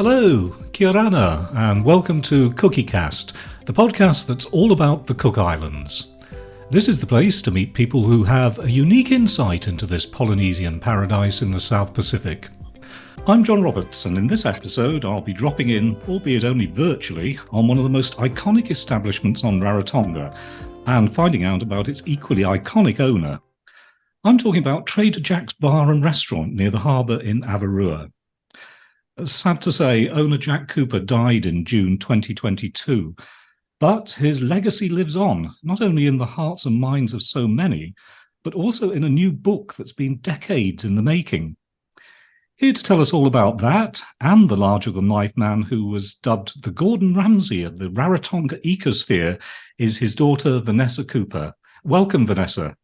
Hello, Kia ora, and welcome to CookieCast, the podcast that's all about the Cook Islands. This is the place to meet people who have a unique insight into this Polynesian paradise in the South Pacific. I'm John Roberts, and in this episode I'll be dropping in, albeit only virtually, on one of the most iconic establishments on Rarotonga, and finding out about its equally iconic owner. I'm talking about Trader Jack's Bar and Restaurant near the harbour in Avarua. Sad to say, owner Jack Cooper died in June 2022, but his legacy lives on, not only in the hearts and minds of so many, but also in a new book that's been decades in the making. Here to tell us all about that, and the larger-than-life man who was dubbed the Gordon Ramsay of the Rarotonga ecosphere, is his daughter, Vanessa Cooper. Welcome, Vanessa.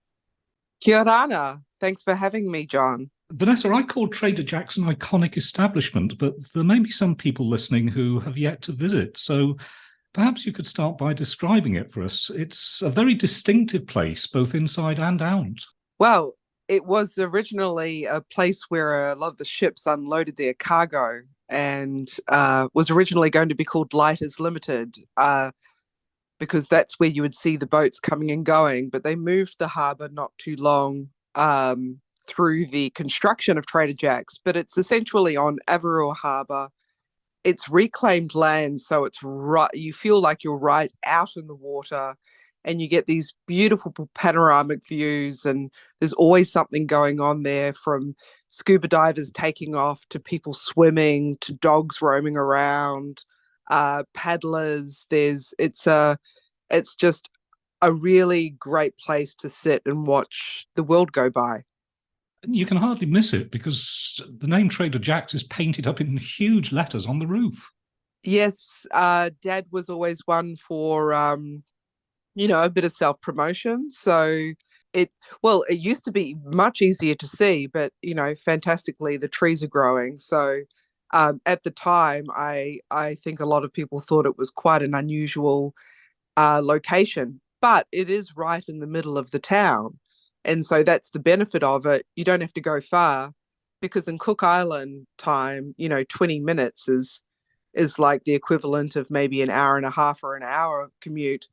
Kia ora. Thanks for having me, John. Vanessa, I call Trader Jack's an iconic establishment, but there may be some people listening who have yet to visit, so perhaps you could start by describing it for us. It's a very distinctive place, both inside and out. Well, it was originally a place where a lot of the ships unloaded their cargo and was originally going to be called Lighters Limited because that's where you would see the boats coming and going, but they moved the harbour not too long through the construction of Trader Jack's, but it's essentially on Avarua Harbour. It's reclaimed land, so it's right. You feel like you're right out in the water, and you get these beautiful panoramic views. And there's always something going on there, from scuba divers taking off to people swimming to dogs roaming around, paddlers. It's just a really great place to sit and watch the world go by. You can hardly miss it because the name Trader Jack's is painted up in huge letters on the roof. Yes, Dad was always one for, a bit of self-promotion. So it used to be much easier to see, but, fantastically, the trees are growing. So at the time, I think a lot of people thought it was quite an unusual location, but it is right in the middle of the town. And so that's the benefit of it. You don't have to go far, because in Cook Island time, 20 minutes is like the equivalent of maybe an hour and a half or an hour commute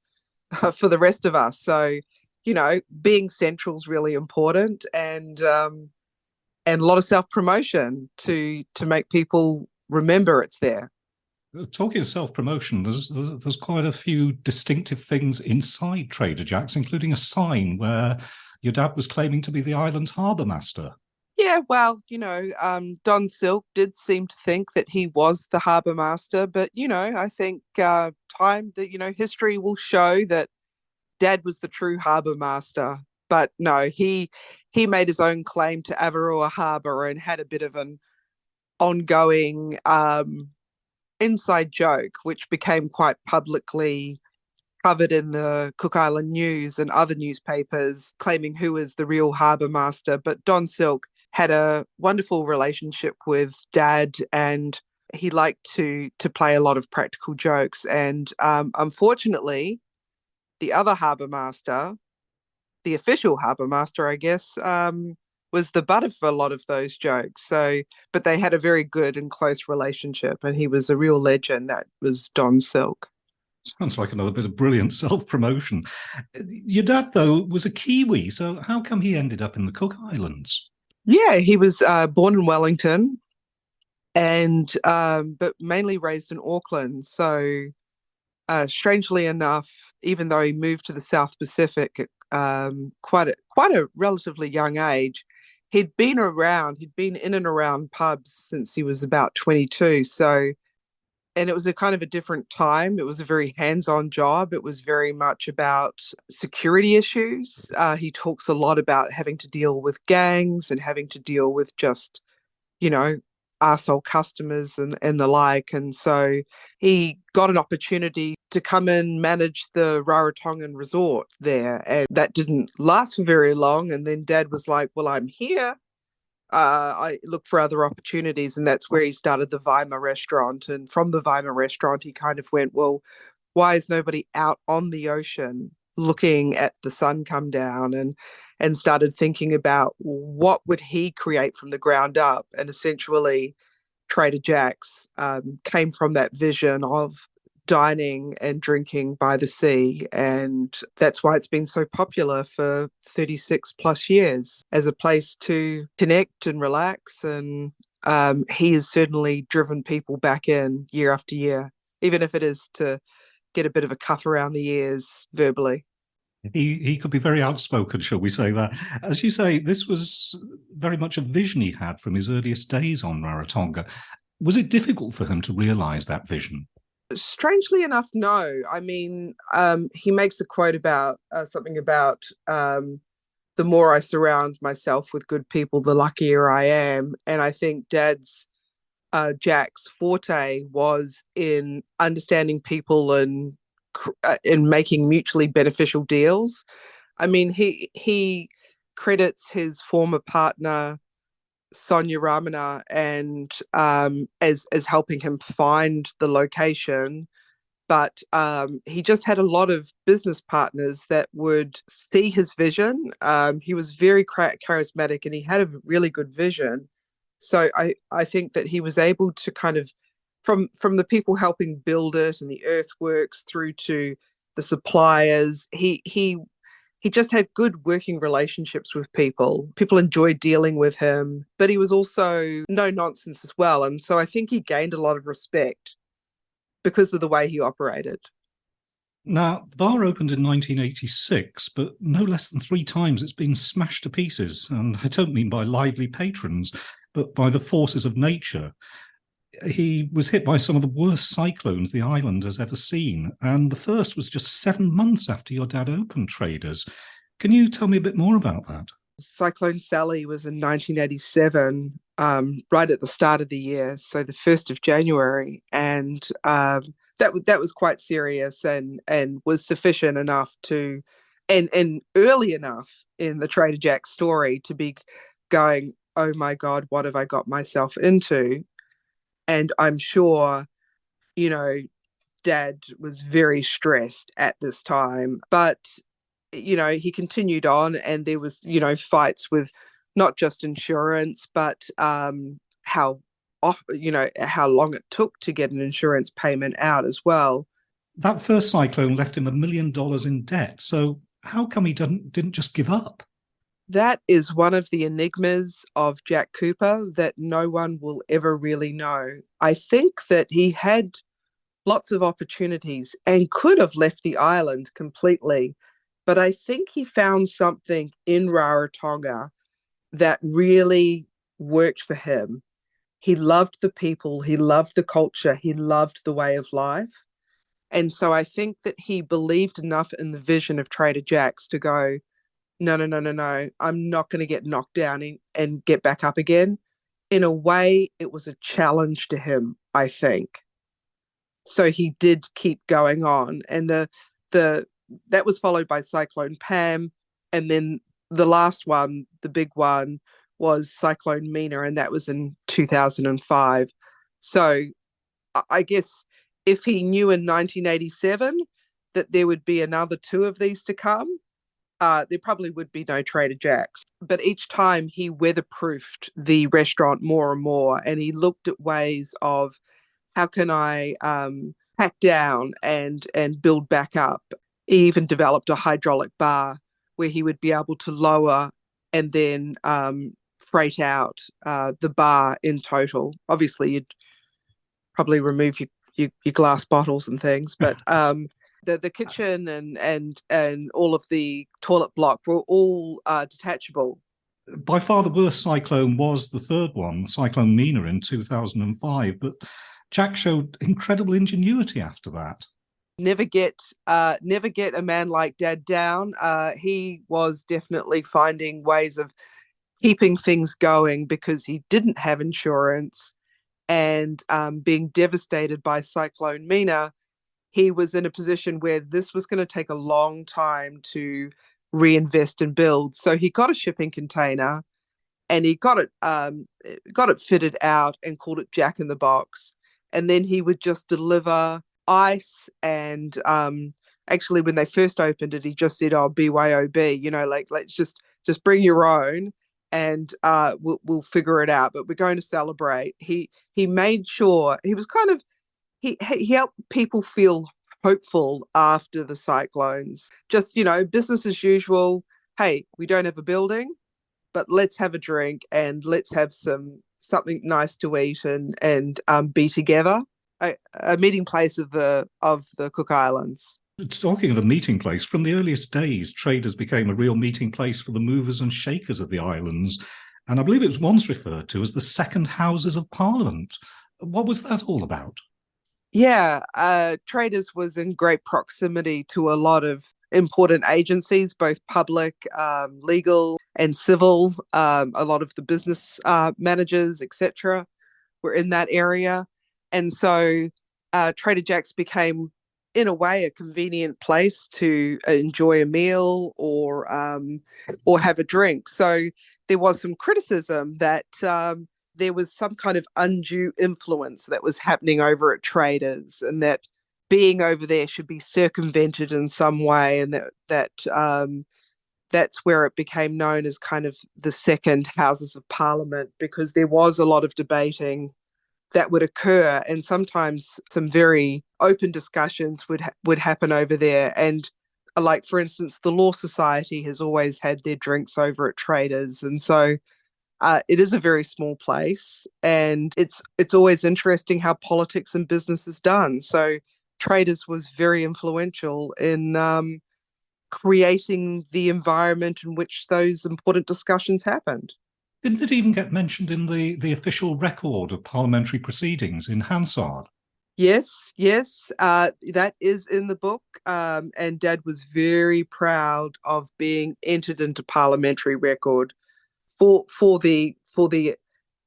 for the rest of us. So, being central is really important, and a lot of self-promotion to make people remember it's there. Talking of self-promotion, there's quite a few distinctive things inside Trader Jack's, including a sign where your dad was claiming to be the island's harbour master. Yeah, well, Don Silk did seem to think that he was the harbour master, but, I think history will show that Dad was the true harbour master. But no, he made his own claim to Avarua Harbour and had a bit of an ongoing inside joke, which became quite publicly covered in the Cook Island News and other newspapers, claiming who is the real harbour master. But Don Silk had a wonderful relationship with Dad, and he liked to play a lot of practical jokes. And unfortunately, the other harbour master, the official harbour master, I guess, was the butt of a lot of those jokes. So, but they had a very good and close relationship, and he was a real legend. That was Don Silk. Sounds like another bit of brilliant self-promotion. Your dad, though, was a Kiwi, so how come he ended up in the Cook Islands? Yeah, he was born in Wellington, and but mainly raised in Auckland. So, strangely enough, even though he moved to the South Pacific at quite a relatively young age, he'd been in and around pubs since he was about 22. So. And it was a kind of a different time. It was a very hands-on job. It was very much about security issues. He talks a lot about having to deal with gangs and having to deal with just, arsehole customers and the like. And so he got an opportunity to come and manage the Rarotongan resort there. And that didn't last for very long. And then Dad was like, well, I'm here. I looked for other opportunities, and that's where he started the Weimar restaurant. And from the Weimar restaurant, he kind of went, well, why is nobody out on the ocean looking at the sun come down? And started thinking about what would he create from the ground up. And essentially, Trader Jack's came from that vision of dining and drinking by the sea. And that's why it's been so popular for 36 plus years as a place to connect and relax. And he has certainly driven people back in year after year, even if it is to get a bit of a cuff around the ears verbally. He could be very outspoken, shall we say that? As you say, this was very much a vision he had from his earliest days on Rarotonga. Was it difficult for him to realise that vision? Strangely enough, no. I mean, he makes a quote about something about the more I surround myself with good people, the luckier I am. And I think Jack's forte was in understanding people and in making mutually beneficial deals. I mean, he credits his former partner Sonia Ramana and as helping him find the location. But he just had a lot of business partners that would see his vision. He was very charismatic and he had a really good vision. So I think that he was able to kind of from the people helping build it and the earthworks through to the suppliers, he just had good working relationships with people. People enjoyed dealing with him, but he was also no nonsense as well. And so I think he gained a lot of respect because of the way he operated. Now, the bar opened in 1986, but no less than three times it's been smashed to pieces. And I don't mean by lively patrons, but by the forces of nature. He was hit by some of the worst cyclones the island has ever seen. And the first was just 7 months after your dad opened Traders. Can you tell me a bit more about that? Cyclone Sally was in 1987, right at the start of the year, so the 1st of January. And that was quite serious and was sufficient enough to, and early enough in the Trader Jack story to be going, oh my God, what have I got myself into? And I'm sure, you know, Dad was very stressed at this time, but he continued on, and there was, fights with not just insurance, but how how long it took to get an insurance payment out as well. That first cyclone left him $1 million in debt. So how come he didn't just give up? That is one of the enigmas of Jack Cooper that no one will ever really know. I think that he had lots of opportunities and could have left the island completely. But I think he found something in Rarotonga that really worked for him. He loved the people, he loved the culture, he loved the way of life. And so I think that he believed enough in the vision of Trader Jack's to go, no, no, no, no, no, I'm not going to get knocked down and get back up again. In a way, it was a challenge to him, I think. So he did keep going on. And the that was followed by Cyclone Pam. And then the last one, the big one, was Cyclone Mina, and that was in 2005. So I guess if he knew in 1987 that there would be another two of these to come, there probably would be no Trader Jack's. But each time he weatherproofed the restaurant more and more, and he looked at ways of how can I pack down and build back up. He even developed a hydraulic bar where he would be able to lower and then freight out the bar in total. Obviously, you'd probably remove your glass bottles and things, but the kitchen and all of the toilet block were all detachable. By far the worst cyclone was the third one, Cyclone Mina in 2005, but Jack showed incredible ingenuity after that. Never get a man like Dad down. He was definitely finding ways of keeping things going because he didn't have insurance, and being devastated by Cyclone Mina, he was in a position where this was going to take a long time to reinvest and build. So he got a shipping container, and he got it fitted out and called it Jack in the Box. And then he would just deliver ice and actually when they first opened it, he just said, oh, BYOB, like let's just bring your own. and we'll figure it out. But we're going to celebrate. He made sure he was kind of he helped people feel hopeful after the cyclones. Just business as usual. Hey, we don't have a building, but let's have a drink and let's have something nice to eat and be together. A meeting place of the Cook Islands. Talking of a meeting place, from the earliest days, traders became a real meeting place for the movers and shakers of the islands. And I believe it was once referred to as the second houses of Parliament. What was that all about? Yeah, Traders was in great proximity to a lot of important agencies, both public, legal, and civil. A lot of the business managers, etc., were in that area, and so Trader Jack's became, in a way, a convenient place to enjoy a meal or have a drink. So there was some criticism that there was some kind of undue influence that was happening over at Traders, and that being over there should be circumvented in some way, and that's where it became known as kind of the second Houses of Parliament, because there was a lot of debating that would occur, and sometimes some very open discussions would happen over there. And like, for instance, the Law Society has always had their drinks over at Traders, and so it is a very small place, and it's always interesting how politics and business is done. So Traders was very influential in creating the environment in which those important discussions happened. Didn't it even get mentioned in the official record of parliamentary proceedings in Hansard? Yes, yes, that is in the book, and Dad was very proud of being entered into parliamentary record for the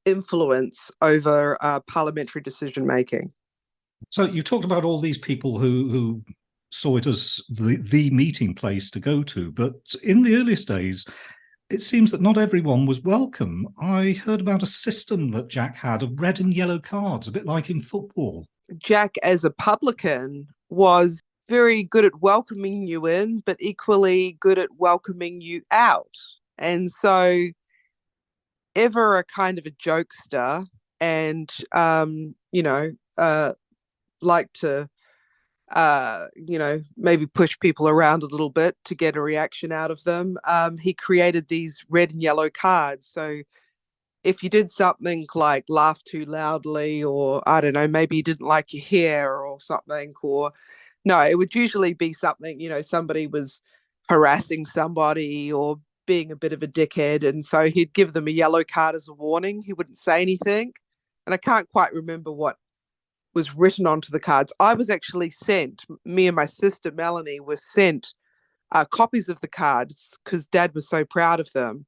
influence over parliamentary decision making. So you talked about all these people who saw it as the meeting place to go to, but in the earliest days, it seems that not everyone was welcome. I heard about a system that Jack had of red and yellow cards, a bit like in football. Jack, as a publican, was very good at welcoming you in, but equally good at welcoming you out. And so, ever a kind of a jokester, and like to maybe push people around a little bit to get a reaction out of them. He created these red and yellow cards. So if you did something like laugh too loudly, or I don't know, maybe you didn't like your hair or something, or no, it would usually be something, somebody was harassing somebody or being a bit of a dickhead. And so he'd give them a yellow card as a warning. He wouldn't say anything. And I can't quite remember what was written onto the cards. I was actually sent, me and my sister Melanie were sent copies of the cards because Dad was so proud of them.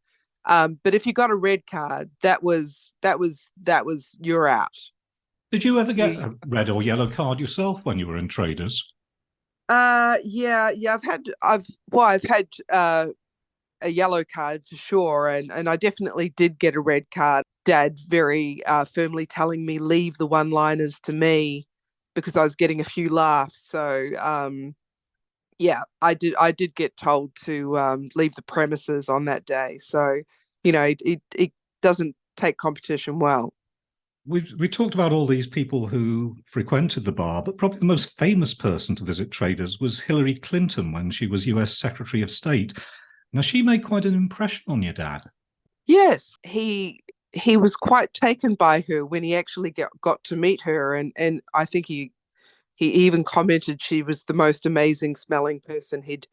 But if you got a red card, that was you're out. Did you ever get a red or yellow card yourself when you were in Traders? Yeah. I've had a yellow card for sure, and I definitely did get a red card. Dad very firmly telling me leave the one-liners to me because I was getting a few laughs. So yeah, I did get told to leave the premises on that day. So it doesn't take competition well. We talked about all these people who frequented the bar, but probably the most famous person to visit Traders was Hillary Clinton when she was US Secretary of State. Now, she made quite an impression on your dad. Yes, he was quite taken by her when he actually got to meet her, and I think he even commented she was the most amazing smelling person he'd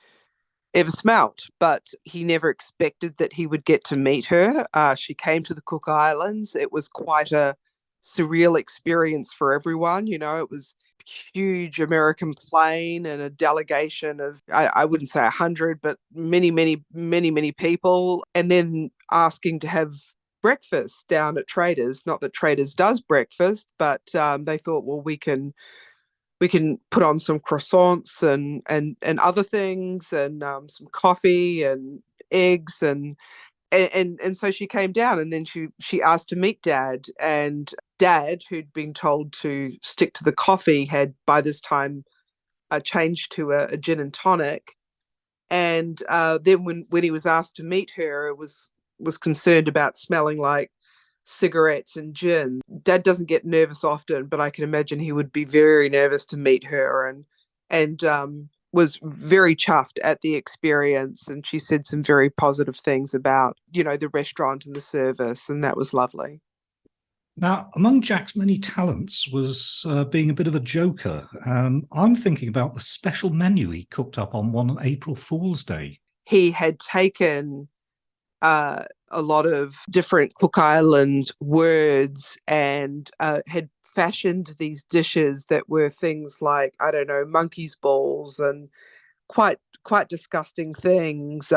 ever smelt, but he never expected that he would get to meet her. She came to the Cook Islands. It was quite a surreal experience for everyone. It was huge American plane and a delegation of, I wouldn't say 100, but many, many, many, many people, and then asking to have breakfast down at Traders. Not that Traders does breakfast, but they thought, well, we can put on some croissants and other things, and some coffee and eggs, and so she came down, and then she asked to meet Dad, and Dad, who'd been told to stick to the coffee, had by this time changed to a gin and tonic. And then when he was asked to meet her, it was was concerned about smelling like cigarettes and gin. Dad doesn't get nervous often, but I can imagine he would be very nervous to meet her, and was very chuffed at the experience. And she said some very positive things about, the restaurant and the service, and that was lovely. Now, among Jack's many talents was being a bit of a joker. I'm thinking about the special menu he cooked up on one April Fool's Day. He had taken a lot of different Cook Island words and had fashioned these dishes that were things like, I don't know, monkey's balls and quite disgusting things.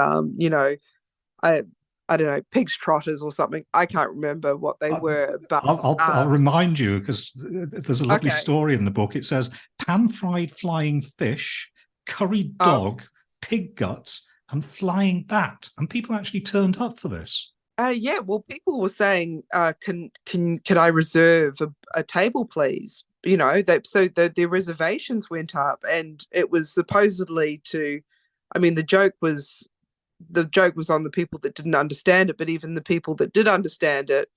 I don't know, pig's trotters or something. I can't remember what they were, but I'll remind you, because there's a lovely okay. story in the book. It says pan-fried flying fish, curried dog, pig guts, and flying bat, and people actually turned up for this. Yeah, well, people were saying, can I reserve a table, please? Their reservations went up, and it was supposedly to, I mean, the joke was on the people that didn't understand it, but even the people that did understand it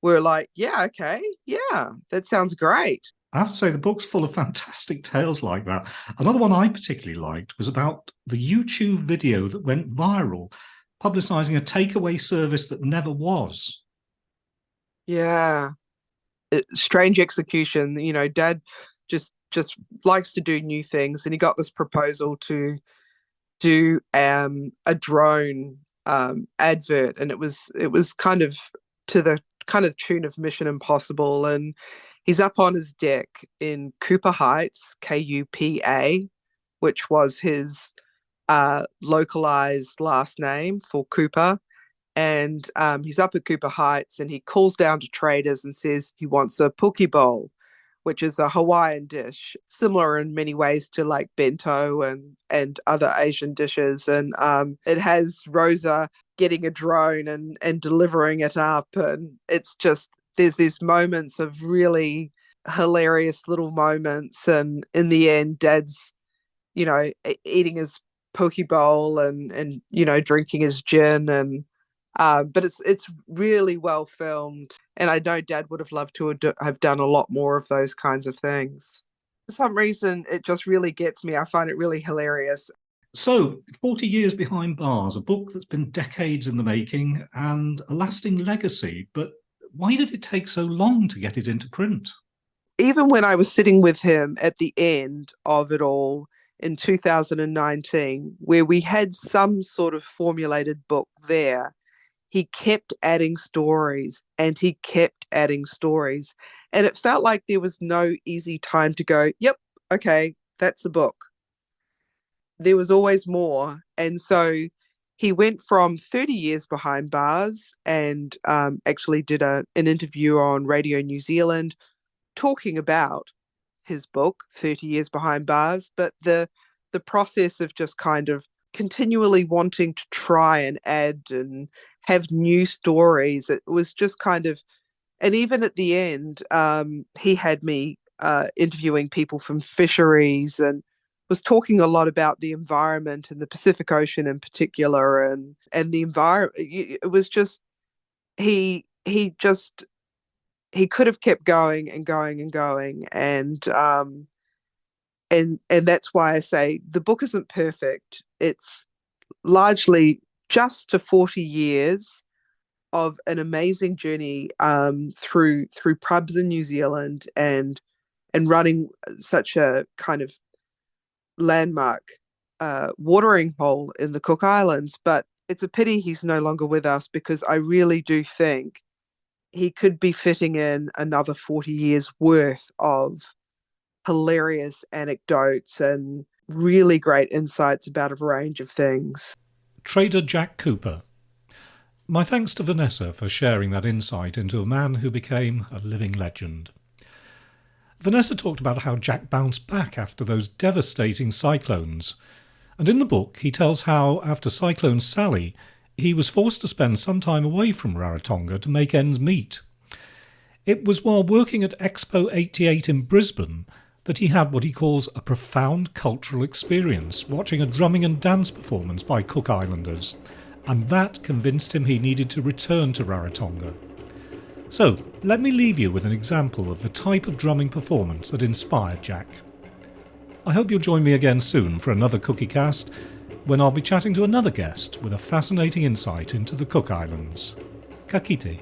were like, yeah, okay, yeah, that sounds great. I have to say, the book's full of fantastic tales like that. Another one I particularly liked was about the YouTube video that went viral, publicising a takeaway service that never was. Yeah. Strange execution. Dad just likes to do new things, and he got this proposal to do a drone advert, and it was kind of to the kind of tune of Mission Impossible, and he's up on his deck in Cooper Heights, Kupa, which was his localized last name for Cooper. And he's up at Cooper Heights, and he calls down to traders and says he wants a poke bowl, which is a Hawaiian dish, similar in many ways to like bento and other Asian dishes. And it has Rosa getting a drone and delivering it up. And it's just, there's these moments of really hilarious little moments. And in the end, Dad's, eating his poke bowl and drinking his gin. And but it's really well filmed, and I know Dad would have loved to have done a lot more of those kinds of things. For some reason, it just really gets me. I find it really hilarious. So, 40 Years Behind Bars, a book that's been decades in the making and a lasting legacy. But why did it take so long to get it into print? Even when I was sitting with him at the end of it all in 2019, where we had some sort of formulated book there, he kept adding stories and he kept adding stories. And it felt like there was no easy time to go, yep, okay, that's a book. There was always more. And so he went from 30 Years Behind Bars and actually did an interview on Radio New Zealand talking about his book, 30 Years Behind Bars. But the process of just kind of continually wanting to try and add and have new stories. It was just kind of, and even at the end, he had me interviewing people from fisheries and was talking a lot about the environment and the Pacific Ocean in particular, and the environment. It was just he could have kept going and going and going, and that's why I say the book isn't perfect. It's largely just to 40 years of an amazing journey through pubs in New Zealand and running such a kind of landmark watering hole in the Cook Islands. But it's a pity he's no longer with us, because I really do think he could be fitting in another 40 years worth of hilarious anecdotes and really great insights about a range of things. Trader Jack Cooper. My thanks to Vanessa for sharing that insight into a man who became a living legend. Vanessa talked about how Jack bounced back after those devastating cyclones, and in the book he tells how, after Cyclone Sally, he was forced to spend some time away from Rarotonga to make ends meet. It was while working at Expo 88 in Brisbane that he had what he calls a profound cultural experience, watching a drumming and dance performance by Cook Islanders, and that convinced him he needed to return to Rarotonga. So, let me leave you with an example of the type of drumming performance that inspired Jack. I hope you'll join me again soon for another Cookie Cast, when I'll be chatting to another guest with a fascinating insight into the Cook Islands. Ka kite.